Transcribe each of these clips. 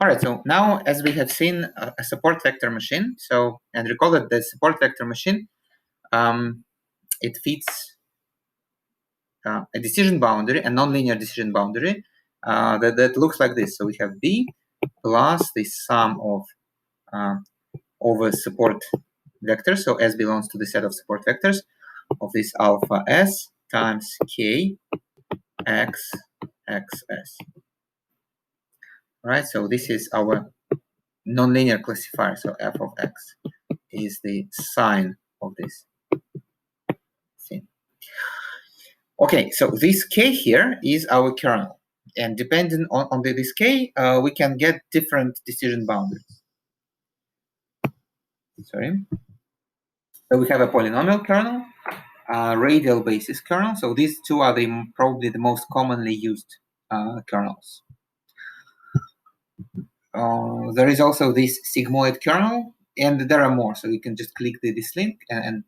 All right, so now as we have seen a support vector machine, so, and recall that the support vector machine, it fits a decision boundary, a nonlinear decision boundary that looks like this. So we have B plus the sum of over support vectors, so S belongs to the set of support vectors of this alpha S times K X X S. Right, so this is our nonlinear classifier. So f of x is the sign of this thing. Okay, so this k here is our kernel, and depending on this k, we can get different decision boundaries. Sorry. So we have a polynomial kernel, radial basis kernel. So these two are probably the most commonly used kernels. There is also this sigmoid kernel, and there are more. So you can just click this link and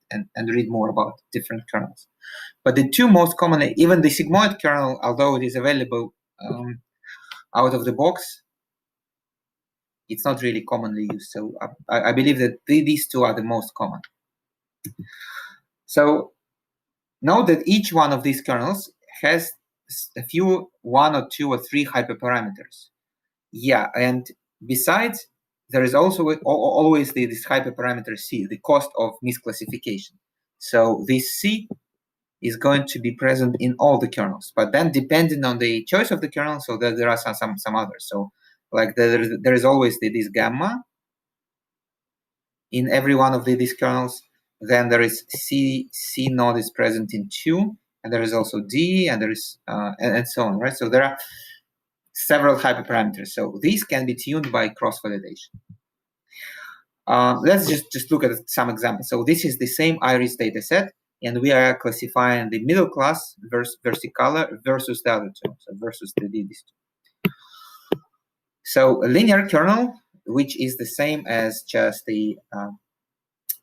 read more about different kernels. But the two most commonly, even the sigmoid kernel, although it is available out of the box, it's not really commonly used. So I believe that these two are the most common. So note that each one of these kernels has a few, 1 or 2 or 3 hyperparameters. Yeah, and besides, there is also always this hyperparameter C, the cost of misclassification. So this C is going to be present in all the kernels, but then depending on the choice of the kernel, so that there are some others. So like there is always this gamma in every one of these kernels. Then there is C node is present in 2, and there is also D, and there is and so on, right? So there are several hyperparameters. So these can be tuned by cross-validation. Let's just look at some examples. So this is the same iris data set, and we are classifying the middle class versicolor versus the other two, so versus these two. So a linear kernel, which is the same as just the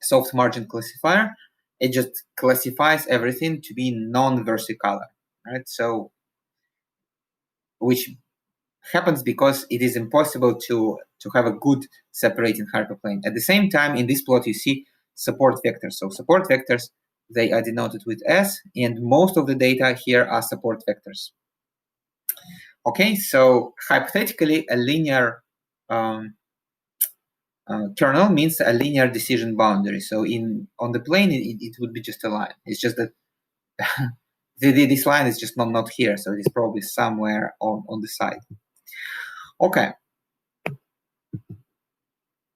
soft margin classifier, it just classifies everything to be non-versicolor, right? So, which happens because it is impossible to have a good separating hyperplane. At the same time, in this plot, you see support vectors. So support vectors, they are denoted with S, and most of the data here are support vectors. Okay, so hypothetically, a linear kernel means a linear decision boundary. So on the plane, it would be just a line. It's just that this line is just not here, so it is probably somewhere on the side. Okay.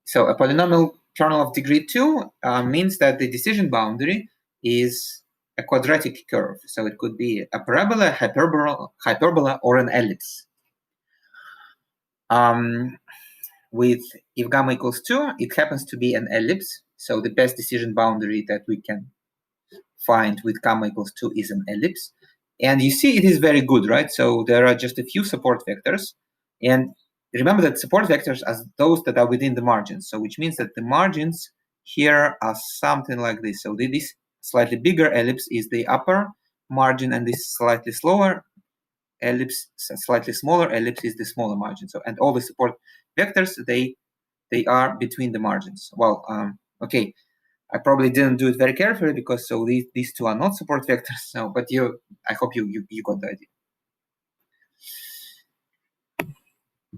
So a polynomial kernel of degree 2 means that the decision boundary is a quadratic curve. So it could be a parabola, hyperbola, or an ellipse. With if gamma equals 2, it happens to be an ellipse. So the best decision boundary that we can find with gamma equals 2 is an ellipse. And you see it is very good, right? So there are just a few support vectors. And remember that support vectors are those that are within the margins. So which means that the margins here are something like this. So this slightly bigger ellipse is the upper margin, and this slightly slower ellipse, slightly smaller ellipse is the smaller margin. So, and all the support vectors, they are between the margins. Well, okay, I probably didn't do it very carefully because so these two are not support vectors. So, but I hope you got the idea.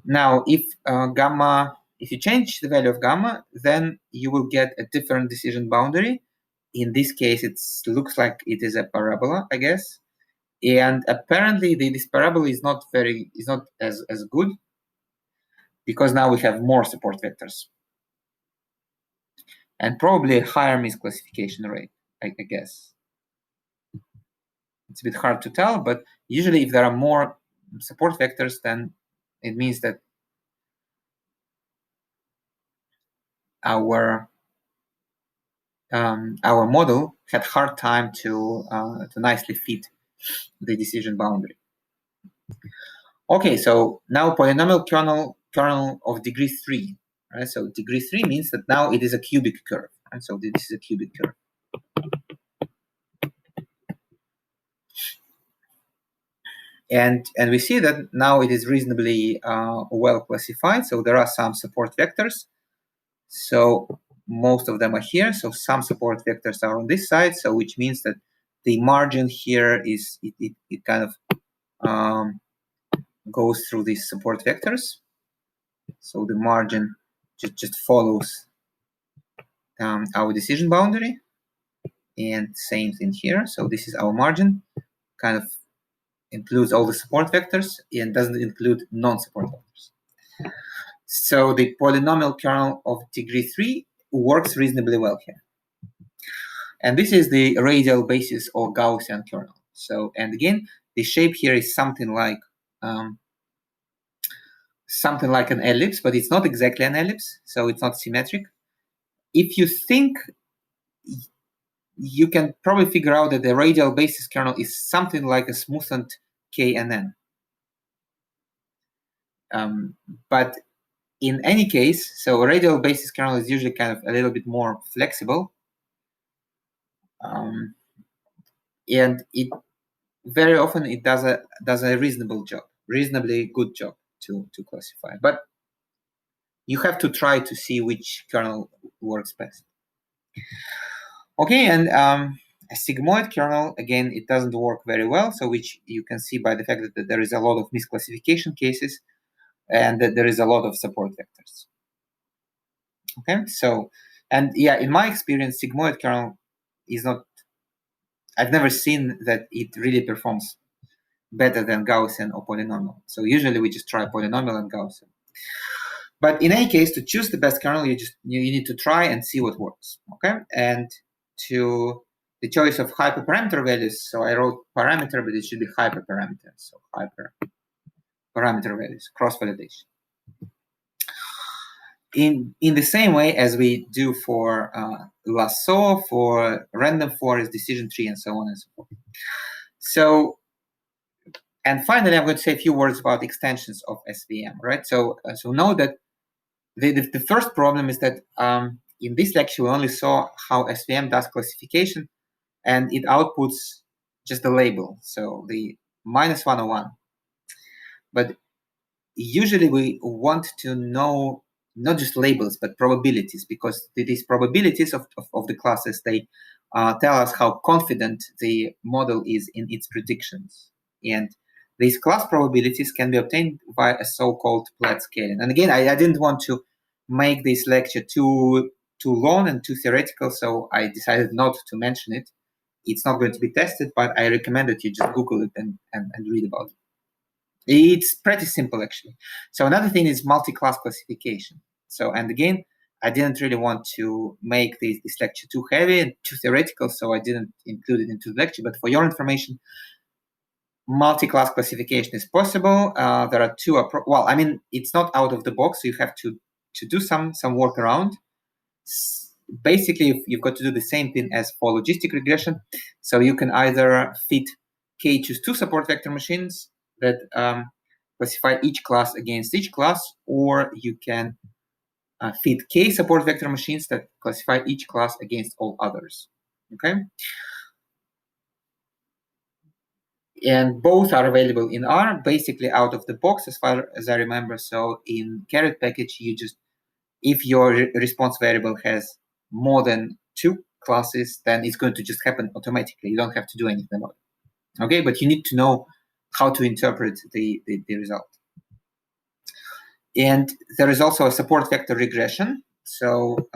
Now, if if you change the value of gamma, then you will get a different decision boundary. In this case, it looks like it is a parabola, I guess. And apparently, this parabola is not as good because now we have more support vectors and probably a higher misclassification rate, I guess. It's a bit hard to tell, but usually if there are more support vectors, then it means that our model had hard time to nicely fit the decision boundary. Okay, so now polynomial kernel of degree 3. Right? So degree 3 means that now it is a cubic curve. Right? So this is a cubic curve. And we see that now it is reasonably well classified. So there are some support vectors. So most of them are here. So some support vectors are on this side. So which means that the margin here is it kind of goes through these support vectors. So the margin just follows our decision boundary. And same thing here. So this is our margin, kind of includes all the support vectors and doesn't include non-support vectors. So the polynomial kernel of degree 3 works reasonably well here. And this is the radial basis or Gaussian kernel. So, and again, the shape here is something like an ellipse, but it's not exactly an ellipse, so it's not symmetric. If you think, you can probably figure out that the radial basis kernel is something like a smoothened KNN. But in any case, so a radial basis kernel is usually kind of a little bit more flexible. And it very often it does a reasonably good job to classify. But you have to try to see which kernel works best. Okay, and a sigmoid kernel, again, it doesn't work very well, so which you can see by the fact that there is a lot of misclassification cases and that there is a lot of support vectors. Okay, so, and yeah, in my experience, sigmoid kernel is not, I've never seen that it really performs better than Gaussian or polynomial. So usually we just try polynomial and Gaussian. But in any case, to choose the best kernel, you need to try and see what works. Okay, and to the choice of hyperparameter values. So I wrote parameter, but it should be hyperparameter. So hyperparameter values, cross validation. In the same way as we do for lasso, for random forest, decision tree, and so on and so forth. So, and finally, I'm going to say a few words about extensions of SVM, right? So know that the first problem is that in this lecture, we only saw how SVM does classification, and it outputs just the label, so the -101. But usually we want to know not just labels, but probabilities, because these probabilities of the classes, they tell us how confident the model is in its predictions. And these class probabilities can be obtained by a so-called Platt scaling. And again, I didn't want to make this lecture too long and too theoretical, so I decided not to mention it. It's not going to be tested, but I recommend that you just Google it and read about it. It's pretty simple, actually. So another thing is multi-class classification. So, and again, I didn't really want to make this lecture too heavy and too theoretical, so I didn't include it into the lecture. But for your information, multi-class classification is possible. There are two well, I mean, it's not out of the box, so you have to do some work around. Basically, you've got to do the same thing as for logistic regression. So you can either fit k choose 2 support vector machines that classify each class against each class, or you can fit k support vector machines that classify each class against all others. Okay, and both are available in R, basically out of the box, as far as I remember. So in caret package, you just, if your response variable has more than 2 classes, then it's going to just happen automatically. You don't have to do anything about it. Okay, but you need to know how to interpret the result. And there is also a support vector regression. So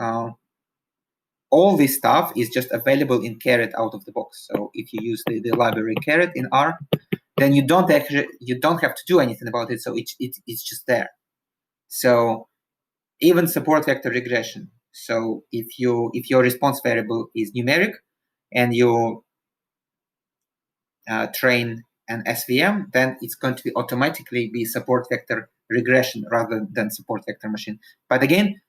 all this stuff is just available in caret out of the box. So if you use the library caret in R, then you don't have to do anything about it. So it's just there. So even support vector regression. So if your response variable is numeric and you train an SVM, then it's going to automatically be support vector regression rather than support vector machine. But again,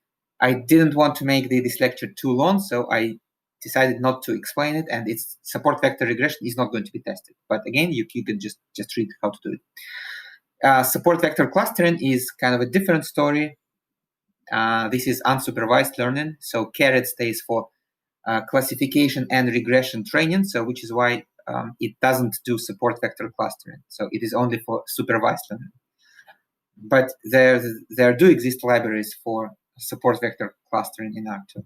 I didn't want to make this lecture too long, so I decided not to explain it, and its support vector regression is not going to be tested. But again, you can just read how to do it. Support vector clustering is kind of a different story. This is unsupervised learning. So caret stays for classification and regression training. So which is why it doesn't do support vector clustering. So it is only for supervised learning. But there do exist libraries for support vector clustering in R2.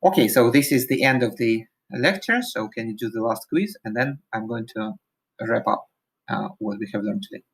Okay, so this is the end of the lecture. So can you do the last quiz? And then I'm going to wrap up what we have learned today.